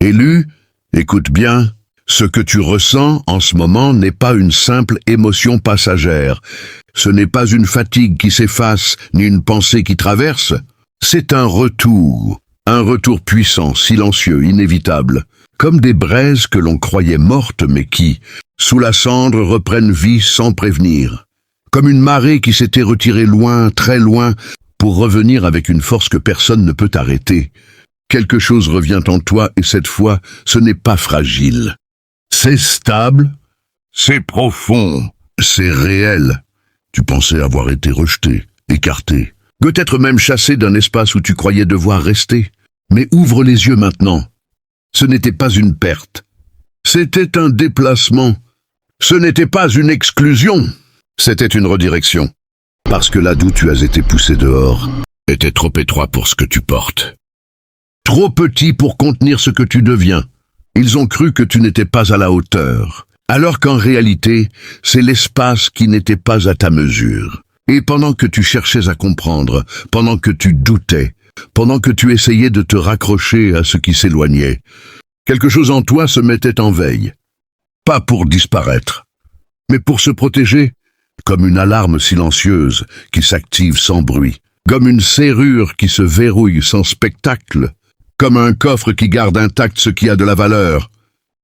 Élu, écoute bien, ce que tu ressens en ce moment n'est pas une simple émotion passagère. Ce n'est pas une fatigue qui s'efface, ni une pensée qui traverse. C'est un retour puissant, silencieux, inévitable, comme des braises que l'on croyait mortes mais qui, sous la cendre, reprennent vie sans prévenir. Comme une marée qui s'était retirée loin, très loin, pour revenir avec une force que personne ne peut arrêter. Quelque chose revient en toi et cette fois, ce n'est pas fragile. C'est stable, c'est profond, c'est réel. Tu pensais avoir été rejeté, écarté, peut-être même chassé d'un espace où tu croyais devoir rester. Mais ouvre les yeux maintenant. Ce n'était pas une perte. C'était un déplacement. Ce n'était pas une exclusion. C'était une redirection. Parce que là d'où tu as été poussé dehors était trop étroit pour ce que tu portes. Trop petit pour contenir ce que tu deviens. Ils ont cru que tu n'étais pas à la hauteur. Alors qu'en réalité, c'est l'espace qui n'était pas à ta mesure. Et pendant que tu cherchais à comprendre, pendant que tu doutais, pendant que tu essayais de te raccrocher à ce qui s'éloignait, quelque chose en toi se mettait en veille. Pas pour disparaître, mais pour se protéger, comme une alarme silencieuse qui s'active sans bruit, comme une serrure qui se verrouille sans spectacle, comme un coffre qui garde intact ce qui a de la valeur.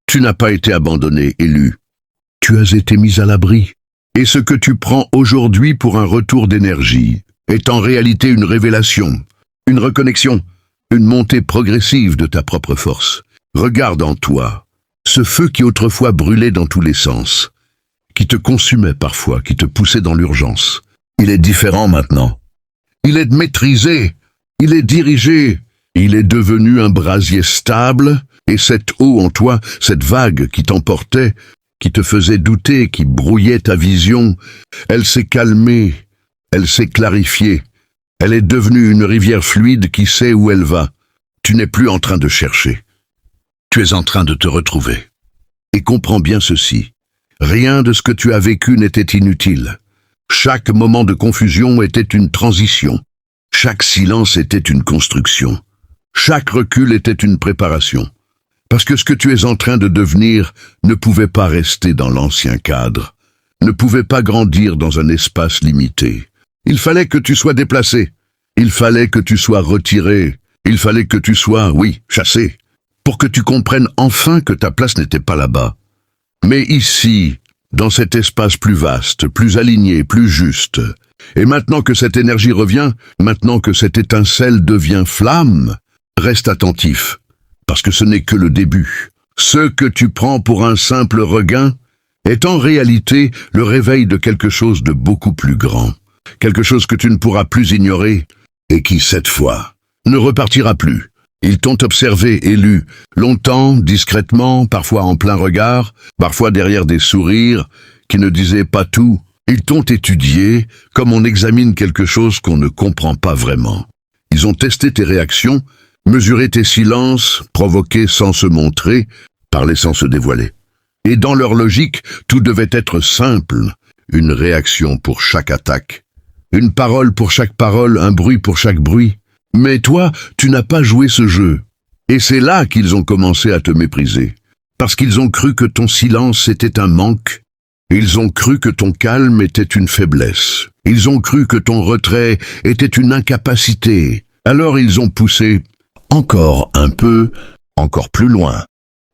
Tu n'as pas été abandonné, Élu. Tu as été mis à l'abri. Et ce que tu prends aujourd'hui pour un retour d'énergie est en réalité une révélation, une reconnexion, une montée progressive de ta propre force. Regarde en toi, ce feu qui autrefois brûlait dans tous les sens, qui te consumait parfois, qui te poussait dans l'urgence. Il est différent maintenant. Il est maîtrisé, il est dirigé, il est devenu un brasier stable, et cette eau en toi, cette vague qui t'emportait, qui te faisait douter, qui brouillait ta vision, elle s'est calmée, elle s'est clarifiée. Elle est devenue une rivière fluide qui sait où elle va. Tu n'es plus en train de chercher. Tu es en train de te retrouver. Et comprends bien ceci. Rien de ce que tu as vécu n'était inutile. Chaque moment de confusion était une transition. Chaque silence était une construction. Chaque recul était une préparation. Parce que ce que tu es en train de devenir ne pouvait pas rester dans l'ancien cadre, ne pouvait pas grandir dans un espace limité. Il fallait que tu sois déplacé, il fallait que tu sois retiré, il fallait que tu sois, oui, chassé, pour que tu comprennes enfin que ta place n'était pas là-bas. Mais ici, dans cet espace plus vaste, plus aligné, plus juste, et maintenant que cette énergie revient, maintenant que cette étincelle devient flamme, reste attentif. Parce que ce n'est que le début. Ce que tu prends pour un simple regain est en réalité le réveil de quelque chose de beaucoup plus grand. Quelque chose que tu ne pourras plus ignorer et qui, cette fois, ne repartira plus. Ils t'ont observé, Élu, longtemps, discrètement, parfois en plein regard, parfois derrière des sourires qui ne disaient pas tout. Ils t'ont étudié comme on examine quelque chose qu'on ne comprend pas vraiment. Ils ont testé tes réactions, mesurer tes silences, provoquer sans se montrer, parler sans se dévoiler. Et dans leur logique, tout devait être simple, une réaction pour chaque attaque, une parole pour chaque parole, un bruit pour chaque bruit. Mais toi, tu n'as pas joué ce jeu. Et c'est là qu'ils ont commencé à te mépriser, parce qu'ils ont cru que ton silence était un manque. Ils ont cru que ton calme était une faiblesse. Ils ont cru que ton retrait était une incapacité. Alors ils ont poussé encore un peu, encore plus loin.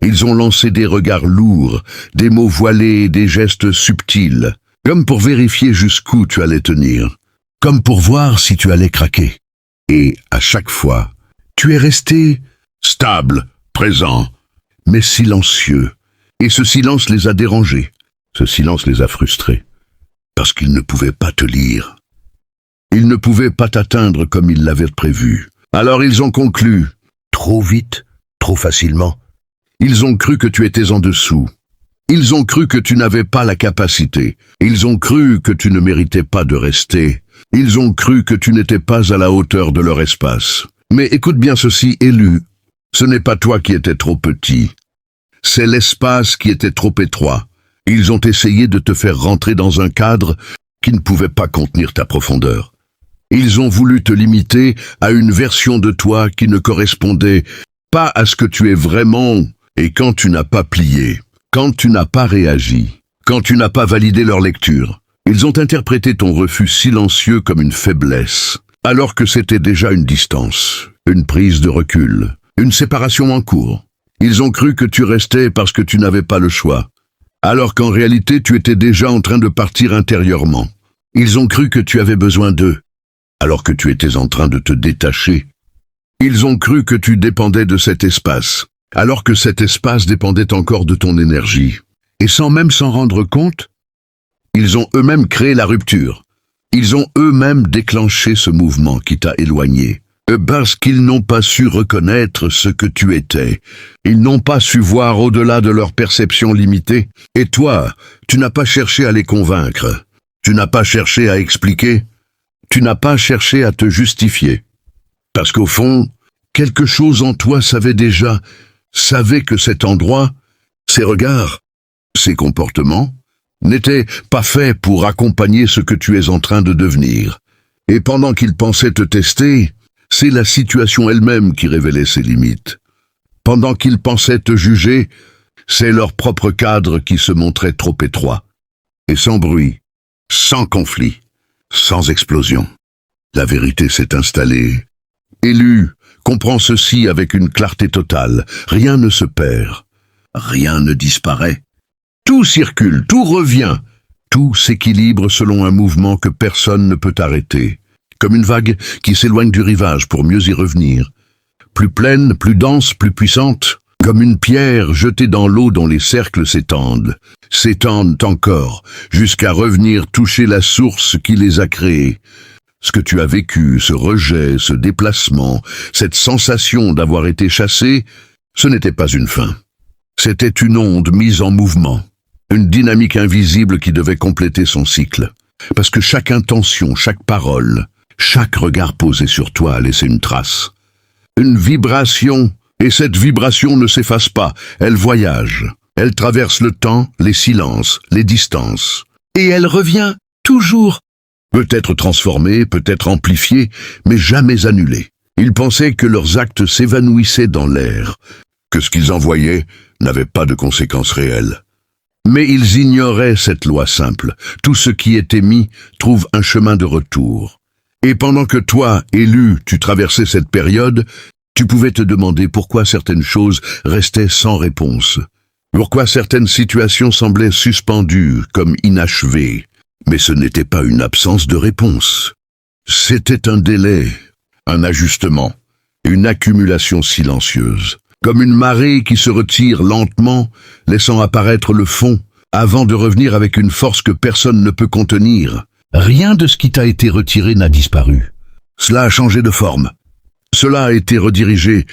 Ils ont lancé des regards lourds, des mots voilés, des gestes subtils, comme pour vérifier jusqu'où tu allais tenir, comme pour voir si tu allais craquer. Et à chaque fois, tu es resté stable, présent, mais silencieux. Et ce silence les a dérangés, ce silence les a frustrés, parce qu'ils ne pouvaient pas te lire. Ils ne pouvaient pas t'atteindre comme ils l'avaient prévu. Alors ils ont conclu, trop vite, trop facilement. Ils ont cru que tu étais en dessous. Ils ont cru que tu n'avais pas la capacité. Ils ont cru que tu ne méritais pas de rester. Ils ont cru que tu n'étais pas à la hauteur de leur espace. Mais écoute bien ceci, Élu. Ce n'est pas toi qui étais trop petit. C'est l'espace qui était trop étroit. Ils ont essayé de te faire rentrer dans un cadre qui ne pouvait pas contenir ta profondeur. Ils ont voulu te limiter à une version de toi qui ne correspondait pas à ce que tu es vraiment, et quand tu n'as pas plié, quand tu n'as pas réagi, quand tu n'as pas validé leur lecture. Ils ont interprété ton refus silencieux comme une faiblesse, alors que c'était déjà une distance, une prise de recul, une séparation en cours. Ils ont cru que tu restais parce que tu n'avais pas le choix, alors qu'en réalité tu étais déjà en train de partir intérieurement. Ils ont cru que tu avais besoin d'eux, alors que tu étais en train de te détacher. Ils ont cru que tu dépendais de cet espace, alors que cet espace dépendait encore de ton énergie. Et sans même s'en rendre compte, ils ont eux-mêmes créé la rupture. Ils ont eux-mêmes déclenché ce mouvement qui t'a éloigné. Parce qu'ils n'ont pas su reconnaître ce que tu étais. Ils n'ont pas su voir au-delà de leur perception limitée. Et toi, tu n'as pas cherché à les convaincre. Tu n'as pas cherché à expliquer. Tu n'as pas cherché à te justifier. Parce qu'au fond, quelque chose en toi savait que cet endroit, ces regards, ces comportements, n'étaient pas faits pour accompagner ce que tu es en train de devenir. Et pendant qu'ils pensaient te tester, c'est la situation elle-même qui révélait ses limites. Pendant qu'ils pensaient te juger, c'est leur propre cadre qui se montrait trop étroit. Et sans bruit, sans conflit, sans explosion. La vérité s'est installée. Élu, comprends ceci avec une clarté totale. Rien ne se perd. Rien ne disparaît. Tout circule, tout revient. Tout s'équilibre selon un mouvement que personne ne peut arrêter. Comme une vague qui s'éloigne du rivage pour mieux y revenir. Plus pleine, plus dense, plus puissante. Comme une pierre jetée dans l'eau dont les cercles s'étendent encore, jusqu'à revenir toucher la source qui les a créés. Ce que tu as vécu, ce rejet, ce déplacement, cette sensation d'avoir été chassé, ce n'était pas une fin. C'était une onde mise en mouvement, une dynamique invisible qui devait compléter son cycle. Parce que chaque intention, chaque parole, chaque regard posé sur toi a laissé une trace. Une vibration, et cette vibration ne s'efface pas, elle voyage. Elle traverse le temps, les silences, les distances. Et elle revient toujours. Peut-être transformée, peut-être amplifiée, mais jamais annulée. Ils pensaient que leurs actes s'évanouissaient dans l'air, que ce qu'ils envoyaient n'avait pas de conséquences réelles. Mais ils ignoraient cette loi simple. Tout ce qui est émis trouve un chemin de retour. Et pendant que toi, élu, tu traversais cette période, tu pouvais te demander pourquoi certaines choses restaient sans réponse. Pourquoi certaines situations semblaient suspendues, comme inachevées. Mais ce n'était pas une absence de réponse. C'était un délai, un ajustement, une accumulation silencieuse. Comme une marée qui se retire lentement, laissant apparaître le fond, avant de revenir avec une force que personne ne peut contenir. Rien de ce qui t'a été retiré n'a disparu. Cela a changé de forme. Cela a été redirigé,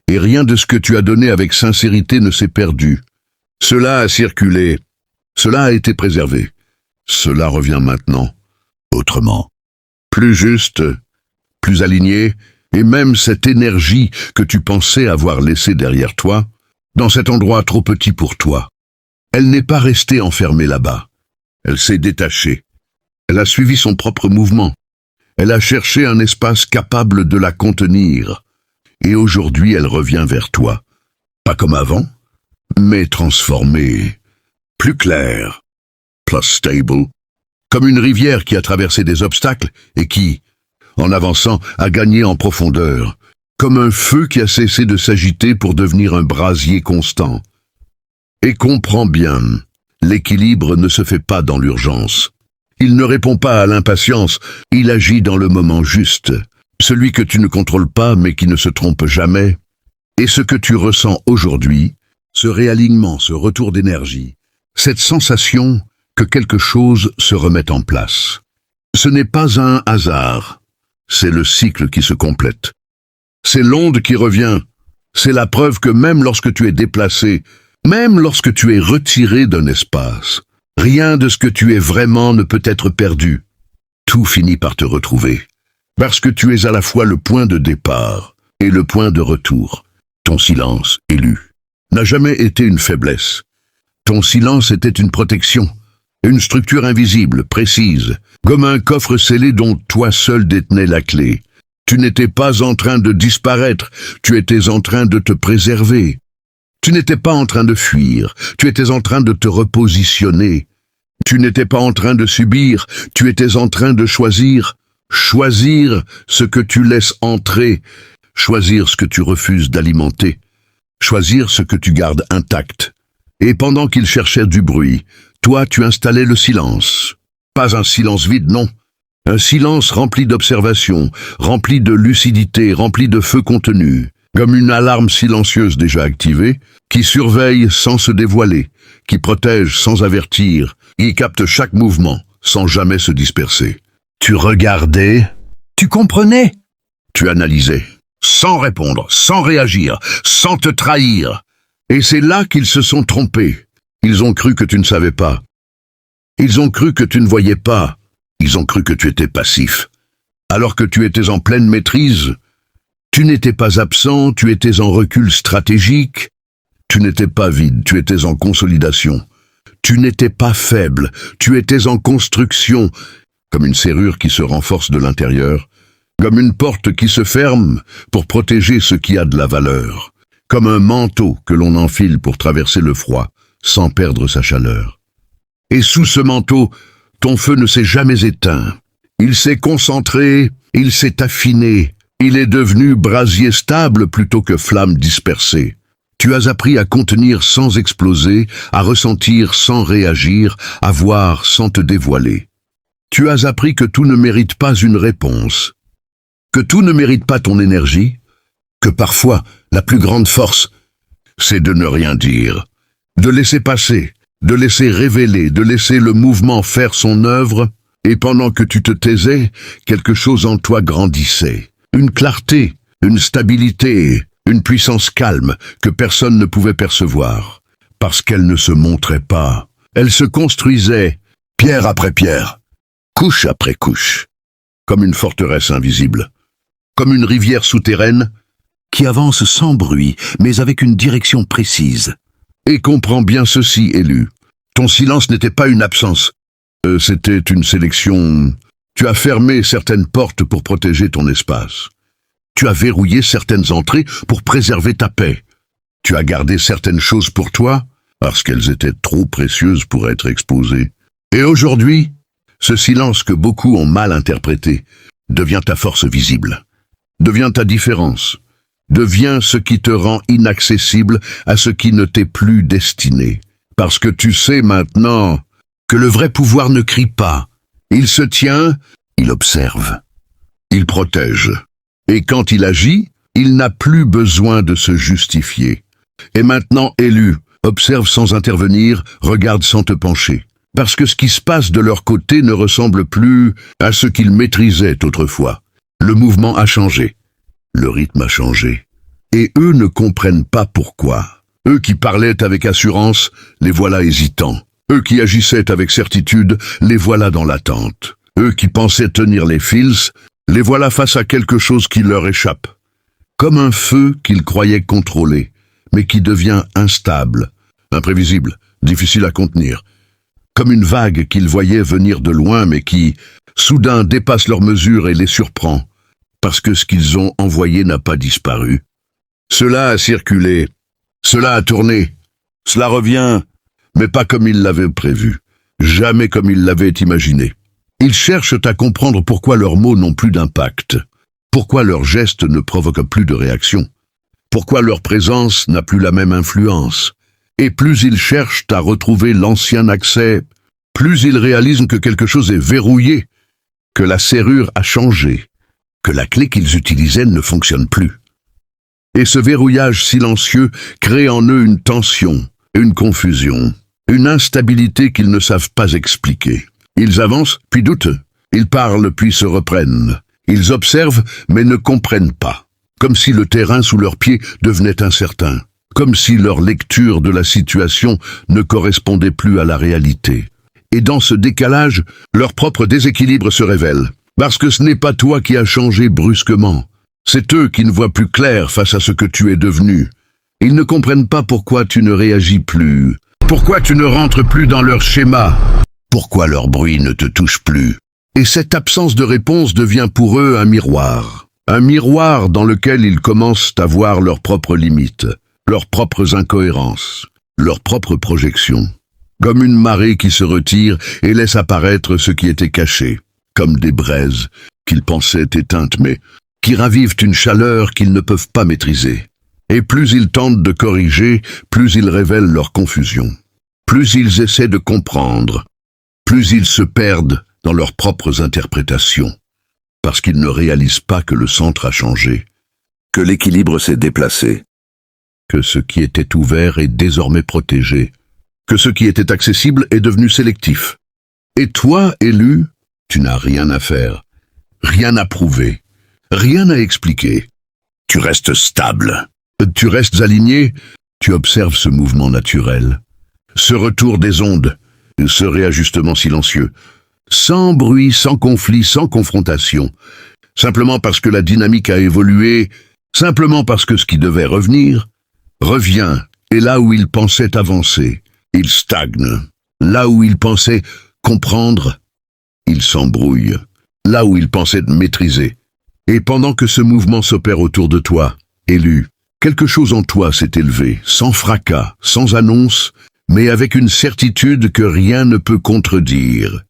et rien de ce que tu as donné avec sincérité ne s'est perdu. Cela a circulé. Cela a été préservé. Cela revient maintenant, autrement. Plus juste, plus aligné, et même cette énergie que tu pensais avoir laissée derrière toi, dans cet endroit trop petit pour toi. Elle n'est pas restée enfermée là-bas. Elle s'est détachée. Elle a suivi son propre mouvement. Elle a cherché un espace capable de la contenir. Et aujourd'hui, elle revient vers toi. Pas comme avant, mais transformée, plus claire, plus stable, comme une rivière qui a traversé des obstacles et qui, en avançant, a gagné en profondeur, comme un feu qui a cessé de s'agiter pour devenir un brasier constant. Et comprends bien, l'équilibre ne se fait pas dans l'urgence. Il ne répond pas à l'impatience, il agit dans le moment juste, celui que tu ne contrôles pas mais qui ne se trompe jamais. Et ce que tu ressens aujourd'hui, ce réalignement, ce retour d'énergie, cette sensation que quelque chose se remet en place. Ce n'est pas un hasard, c'est le cycle qui se complète. C'est l'onde qui revient, c'est la preuve que même lorsque tu es déplacé, même lorsque tu es retiré d'un espace, rien de ce que tu es vraiment ne peut être perdu. Tout finit par te retrouver, parce que tu es à la fois le point de départ et le point de retour. Ton silence, élu, n'a jamais été une faiblesse. Ton silence était une protection, une structure invisible, précise, comme un coffre scellé dont toi seul détenais la clé. Tu n'étais pas en train de disparaître, tu étais en train de te préserver. Tu n'étais pas en train de fuir, tu étais en train de te repositionner. Tu n'étais pas en train de subir, tu étais en train de choisir. Choisir ce que tu laisses entrer, choisir ce que tu refuses d'alimenter, choisir ce que tu gardes intact. Et pendant qu'il cherchait du bruit, toi tu installais le silence. Pas un silence vide, non. Un silence rempli d'observation, rempli de lucidité, rempli de feu contenu, comme une alarme silencieuse déjà activée, qui surveille sans se dévoiler, qui protège sans avertir, qui capte chaque mouvement sans jamais se disperser. Tu regardais, tu comprenais, tu analysais, sans répondre, sans réagir, sans te trahir. Et c'est là qu'ils se sont trompés. Ils ont cru que tu ne savais pas. Ils ont cru que tu ne voyais pas. Ils ont cru que tu étais passif. Alors que tu étais en pleine maîtrise, tu n'étais pas absent, tu étais en recul stratégique. Tu n'étais pas vide, tu étais en consolidation. Tu n'étais pas faible, tu étais en construction, comme une serrure qui se renforce de l'intérieur, comme une porte qui se ferme pour protéger ce qui a de la valeur, comme un manteau que l'on enfile pour traverser le froid sans perdre sa chaleur. Et sous ce manteau, ton feu ne s'est jamais éteint. Il s'est concentré, il s'est affiné, il est devenu brasier stable plutôt que flamme dispersée. Tu as appris à contenir sans exploser, à ressentir sans réagir, à voir sans te dévoiler. Tu as appris que tout ne mérite pas une réponse, que tout ne mérite pas ton énergie, que parfois la plus grande force, c'est de ne rien dire, de laisser passer, de laisser révéler, de laisser le mouvement faire son œuvre, et pendant que tu te taisais, quelque chose en toi grandissait. Une clarté, une stabilité, une puissance calme que personne ne pouvait percevoir, parce qu'elle ne se montrait pas. Elle se construisait, pierre après pierre, couche après couche, comme une forteresse invisible, comme une rivière souterraine qui avance sans bruit, mais avec une direction précise. Et comprends bien ceci, élu. Ton silence n'était pas une absence, c'était une sélection. Tu as fermé certaines portes pour protéger ton espace. Tu as verrouillé certaines entrées pour préserver ta paix. Tu as gardé certaines choses pour toi, parce qu'elles étaient trop précieuses pour être exposées. Et aujourd'hui, ce silence que beaucoup ont mal interprété devient ta force visible, devient ta différence, devient ce qui te rend inaccessible à ce qui ne t'est plus destiné. Parce que tu sais maintenant que le vrai pouvoir ne crie pas. Il se tient, il observe, il protège. Et quand il agit, il n'a plus besoin de se justifier. Et maintenant, élu, observe sans intervenir, regarde sans te pencher. Parce que ce qui se passe de leur côté ne ressemble plus à ce qu'ils maîtrisaient autrefois. Le mouvement a changé, le rythme a changé. Et eux ne comprennent pas pourquoi. Eux qui parlaient avec assurance, les voilà hésitants. Eux qui agissaient avec certitude, les voilà dans l'attente. Eux qui pensaient tenir les fils, les voilà face à quelque chose qui leur échappe. Comme un feu qu'ils croyaient contrôler, mais qui devient instable, imprévisible, difficile à contenir. Comme une vague qu'ils voyaient venir de loin, mais qui, soudain, dépasse leurs mesures et les surprend, parce que ce qu'ils ont envoyé n'a pas disparu. Cela a circulé, cela a tourné, cela revient, mais pas comme ils l'avaient prévu, jamais comme ils l'avaient imaginé. Ils cherchent à comprendre pourquoi leurs mots n'ont plus d'impact, pourquoi leurs gestes ne provoquent plus de réaction, pourquoi leur présence n'a plus la même influence. Et plus ils cherchent à retrouver l'ancien accès, plus ils réalisent que quelque chose est verrouillé, que la serrure a changé, que la clé qu'ils utilisaient ne fonctionne plus. Et ce verrouillage silencieux crée en eux une tension, une confusion, une instabilité qu'ils ne savent pas expliquer. Ils avancent, puis doutent. Ils parlent, puis se reprennent. Ils observent, mais ne comprennent pas. Comme si le terrain sous leurs pieds devenait incertain. Comme si leur lecture de la situation ne correspondait plus à la réalité. Et dans ce décalage, leur propre déséquilibre se révèle. Parce que ce n'est pas toi qui as changé brusquement. C'est eux qui ne voient plus clair face à ce que tu es devenu. Ils ne comprennent pas pourquoi tu ne réagis plus. Pourquoi tu ne rentres plus dans leur schéma. Pourquoi leur bruit ne te touche plus. Et cette absence de réponse devient pour eux un miroir. Un miroir dans lequel ils commencent à voir leurs propres limites, leurs propres incohérences, leurs propres projections. Comme une marée qui se retire et laisse apparaître ce qui était caché, comme des braises qu'ils pensaient éteintes mais qui ravivent une chaleur qu'ils ne peuvent pas maîtriser. Et plus ils tentent de corriger, plus ils révèlent leur confusion. Plus ils essaient de comprendre, plus ils se perdent dans leurs propres interprétations, parce qu'ils ne réalisent pas que le centre a changé, que l'équilibre s'est déplacé, que ce qui était ouvert est désormais protégé, que ce qui était accessible est devenu sélectif. Et toi, élu, tu n'as rien à faire, rien à prouver, rien à expliquer. tu restes stable. Tu restes aligné, tu observes ce mouvement naturel, ce retour des ondes, ce réajustement silencieux, sans bruit, sans conflit, sans confrontation, simplement parce que la dynamique a évolué, simplement parce que ce qui devait revenir, revient, et là où il pensait avancer, il stagne. Là où il pensait comprendre, il s'embrouille. Là où il pensait maîtriser. Et pendant que ce mouvement s'opère autour de toi, élu, quelque chose en toi s'est élevé, sans fracas, sans annonce, mais avec une certitude que rien ne peut contredire.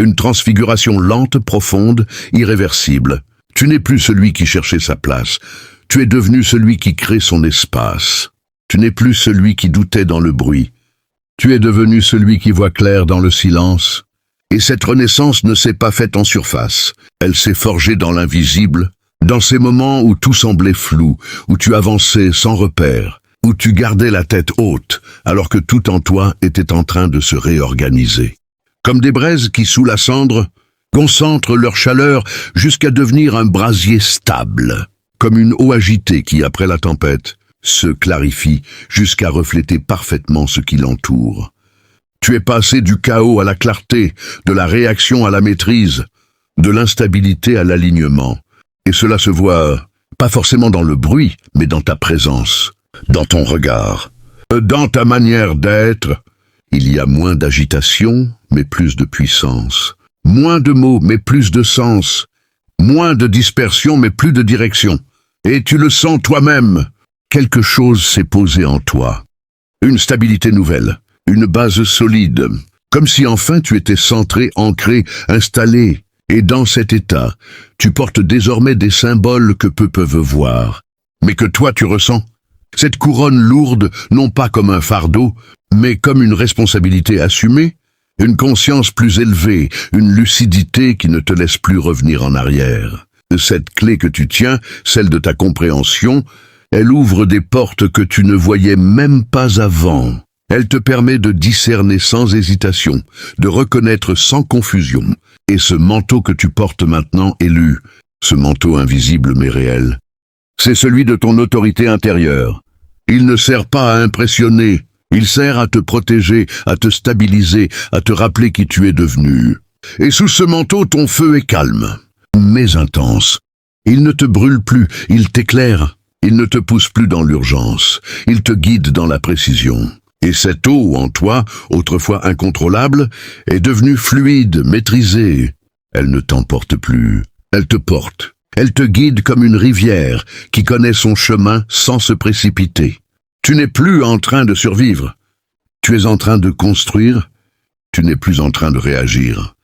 Une transfiguration lente, profonde, irréversible. Tu n'es plus celui qui cherchait sa place. Tu es devenu celui qui crée son espace. Tu n'es plus celui qui doutait dans le bruit. Tu es devenu celui qui voit clair dans le silence. Et cette renaissance ne s'est pas faite en surface. Elle s'est forgée dans l'invisible, dans ces moments où tout semblait flou, où tu avançais sans repère, où tu gardais la tête haute, alors que tout en toi était en train de se réorganiser. Comme des braises qui, sous la cendre, concentrent leur chaleur jusqu'à devenir un brasier stable. Comme une eau agitée qui, après la tempête, se clarifie jusqu'à refléter parfaitement ce qui l'entoure. Tu es passé du chaos à la clarté, de la réaction à la maîtrise, de l'instabilité à l'alignement. Et cela se voit pas forcément dans le bruit, mais dans ta présence, dans ton regard, dans ta manière d'être. Il y a moins d'agitation, mais plus de puissance. Moins de mots, mais plus de sens. Moins de dispersion, mais plus de direction. Et tu le sens toi-même. Quelque chose s'est posé en toi. Une stabilité nouvelle, une base solide, comme si enfin tu étais centré, ancré, installé. Et dans cet état, tu portes désormais des symboles que peu peuvent voir, mais que toi tu ressens. Cette couronne lourde, non pas comme un fardeau, mais comme une responsabilité assumée, une conscience plus élevée, une lucidité qui ne te laisse plus revenir en arrière. Cette clé que tu tiens, celle de ta compréhension, elle ouvre des portes que tu ne voyais même pas avant. Elle te permet de discerner sans hésitation, de reconnaître sans confusion. Et ce manteau que tu portes maintenant, élu, ce manteau invisible mais réel, c'est celui de ton autorité intérieure. Il ne sert pas à impressionner, il sert à te protéger, à te stabiliser, à te rappeler qui tu es devenu. Et sous ce manteau, ton feu est calme, mais intense. Il ne te brûle plus, il t'éclaire. Il ne te pousse plus dans l'urgence, il te guide dans la précision. Et cette eau en toi, autrefois incontrôlable, est devenue fluide, maîtrisée. Elle ne t'emporte plus, elle te porte. Elle te guide comme une rivière qui connaît son chemin sans se précipiter. Tu n'es plus en train de survivre. Tu es en train de construire. Tu n'es plus en train de réagir.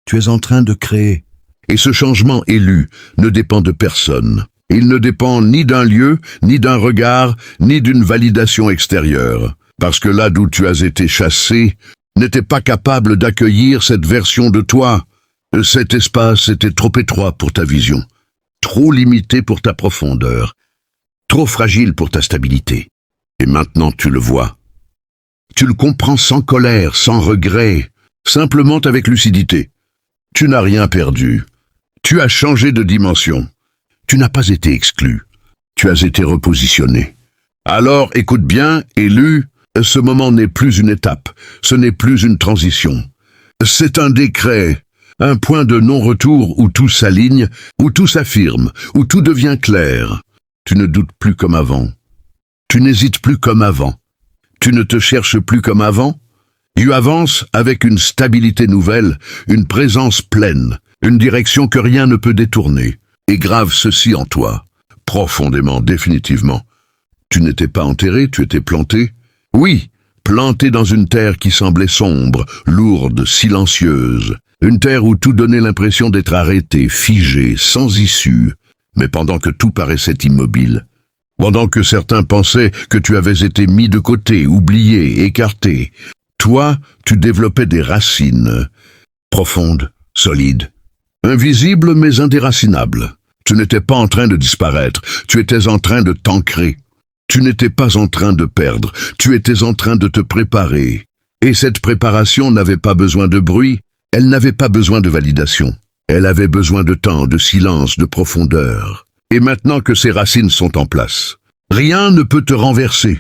Tu es en train de créer. Et ce changement élu ne dépend de personne. Il ne dépend ni d'un lieu, ni d'un regard, ni d'une validation extérieure. Parce que là d'où tu as été chassé, n'était pas capable d'accueillir cette version de toi. Cet espace était trop étroit pour ta vision, trop limité pour ta profondeur, trop fragile pour ta stabilité. Et maintenant tu le vois. Tu le comprends sans colère, sans regret, simplement avec lucidité. Tu n'as rien perdu. Tu as changé de dimension. Tu n'as pas été exclu. Tu as été repositionné. Alors écoute bien, élu, ce moment n'est plus une étape, ce n'est plus une transition. C'est un décret, un point de non-retour où tout s'aligne, où tout s'affirme, où tout devient clair. Tu ne doutes plus comme avant. Tu n'hésites plus comme avant. Tu ne te cherches plus comme avant. Tu avances avec une stabilité nouvelle, une présence pleine, une direction que rien ne peut détourner. et grave ceci en toi, profondément, définitivement. Tu n'étais pas enterré, tu étais planté. Oui, planté dans une terre qui semblait sombre, lourde, silencieuse. Une terre où tout donnait l'impression d'être arrêté, figé, sans issue. Mais pendant que tout paraissait immobile, pendant que certains pensaient que tu avais été mis de côté, oublié, écarté, toi, tu développais des racines, profondes, solides, invisibles mais indéracinables. Tu n'étais pas en train de disparaître, tu étais en train de t'ancrer. Tu n'étais pas en train de perdre, tu étais en train de te préparer. Et cette préparation n'avait pas besoin de bruit, elle n'avait pas besoin de validation. Elle avait besoin de temps, de silence, de profondeur. Et maintenant que ces racines sont en place, rien ne peut te renverser.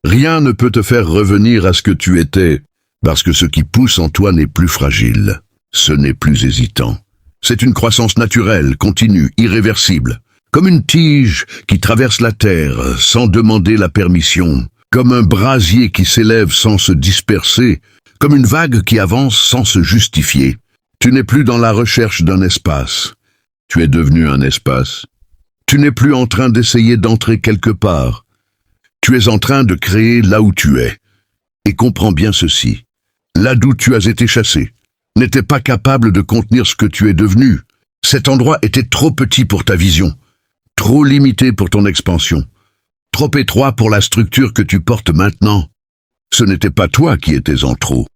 Rien ne peut te faire revenir à ce que tu étais, parce que ce qui pousse en toi n'est plus fragile. Ce n'est plus hésitant. C'est une croissance naturelle, continue, irréversible. Comme une tige qui traverse la terre sans demander la permission. Comme un brasier qui s'élève sans se disperser. Comme une vague qui avance sans se justifier. Tu n'es plus dans la recherche d'un espace. Tu es devenu un espace. Tu n'es plus en train d'essayer d'entrer quelque part. Tu es en train de créer là où tu es. Et comprends bien ceci. Là d'où tu as été chassé n'était pas capable de contenir ce que tu es devenu. Cet endroit était trop petit pour ta vision, trop limité pour ton expansion, trop étroit pour la structure que tu portes maintenant. Ce n'était pas toi qui étais en trop,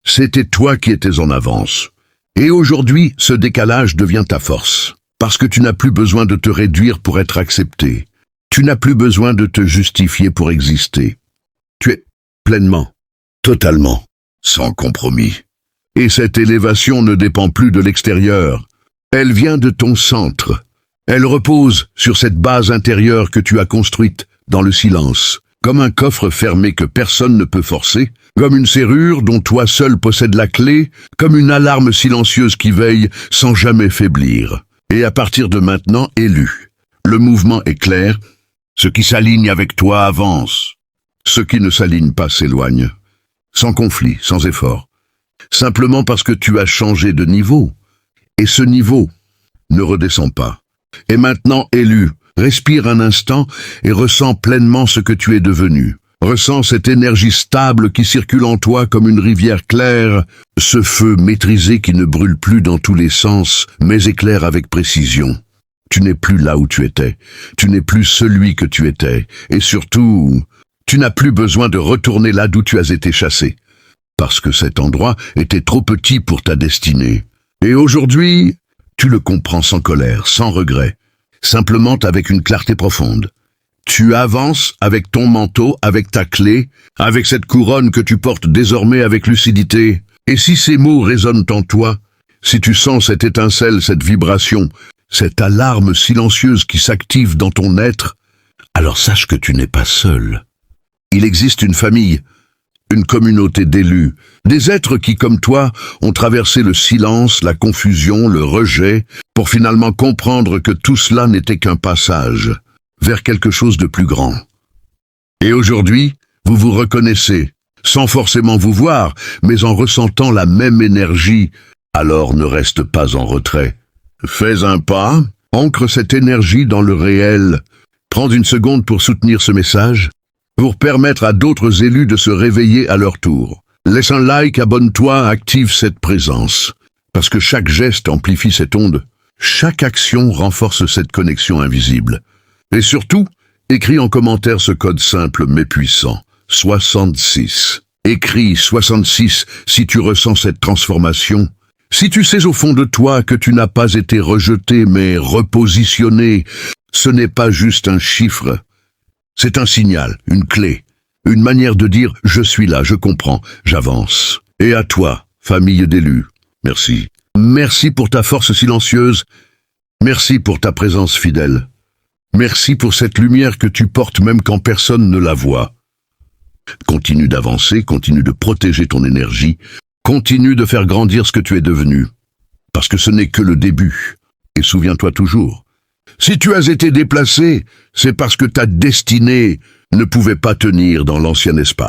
c'était toi qui étais en avance. Et aujourd'hui, ce décalage devient ta force, parce que tu n'as plus besoin de te réduire pour être accepté. Tu n'as plus besoin de te justifier pour exister. Tu es pleinement, totalement, sans compromis. Et cette élévation ne dépend plus de l'extérieur. Elle vient de ton centre. Elle repose sur cette base intérieure que tu as construite dans le silence, comme un coffre fermé que personne ne peut forcer, comme une serrure dont toi seul possèdes la clé, comme une alarme silencieuse qui veille sans jamais faiblir. Et à partir de maintenant, élu. Le mouvement est clair. Ce qui s'aligne avec toi avance. Ce qui ne s'aligne pas s'éloigne. Sans conflit, sans effort. Simplement parce que tu as changé de niveau. Et ce niveau ne redescend pas. Et maintenant, élu, respire un instant et ressens pleinement ce que tu es devenu. Ressens cette énergie stable qui circule en toi comme une rivière claire, ce feu maîtrisé qui ne brûle plus dans tous les sens, mais éclaire avec précision. Tu n'es plus là où tu étais. Tu n'es plus celui que tu étais. Et surtout, tu n'as plus besoin de retourner là d'où tu as été chassé. Parce que cet endroit était trop petit pour ta destinée. Et aujourd'hui, tu le comprends sans colère, sans regret, simplement avec une clarté profonde. Tu avances avec ton manteau, avec ta clé, avec cette couronne que tu portes désormais avec lucidité. Et si ces mots résonnent en toi, si tu sens cette étincelle, cette vibration, cette alarme silencieuse qui s'active dans ton être, alors sache que tu n'es pas seul. Il existe une famille, une communauté d'élus, des êtres qui, comme toi, ont traversé le silence, la confusion, le rejet, pour finalement comprendre que tout cela n'était qu'un passage vers quelque chose de plus grand. Et aujourd'hui, vous vous reconnaissez, sans forcément vous voir, mais en ressentant la même énergie, alors ne reste pas en retrait. Fais un pas, ancre cette énergie dans le réel, prends une seconde pour soutenir ce message, pour permettre à d'autres élus de se réveiller à leur tour. Laisse un like, abonne-toi, active cette présence. Parce que chaque geste amplifie cette onde. Chaque action renforce cette connexion invisible. Et surtout, écris en commentaire ce code simple mais puissant. 66. Écris 66 si tu ressens cette transformation. Si tu sais au fond de toi que tu n'as pas été rejeté mais repositionné, ce n'est pas juste un chiffre. C'est un signal, une clé, une manière de dire « je suis là, je comprends, j'avance ». Et à toi, famille d'élus, merci. Merci pour ta force silencieuse, merci pour ta présence fidèle. Merci pour cette lumière que tu portes même quand personne ne la voit. Continue d'avancer, continue de protéger ton énergie, continue de faire grandir ce que tu es devenu. Parce que ce n'est que le début. Et souviens-toi toujours, si tu as été déplacé, c'est parce que ta destinée ne pouvait pas tenir dans l'ancien espace.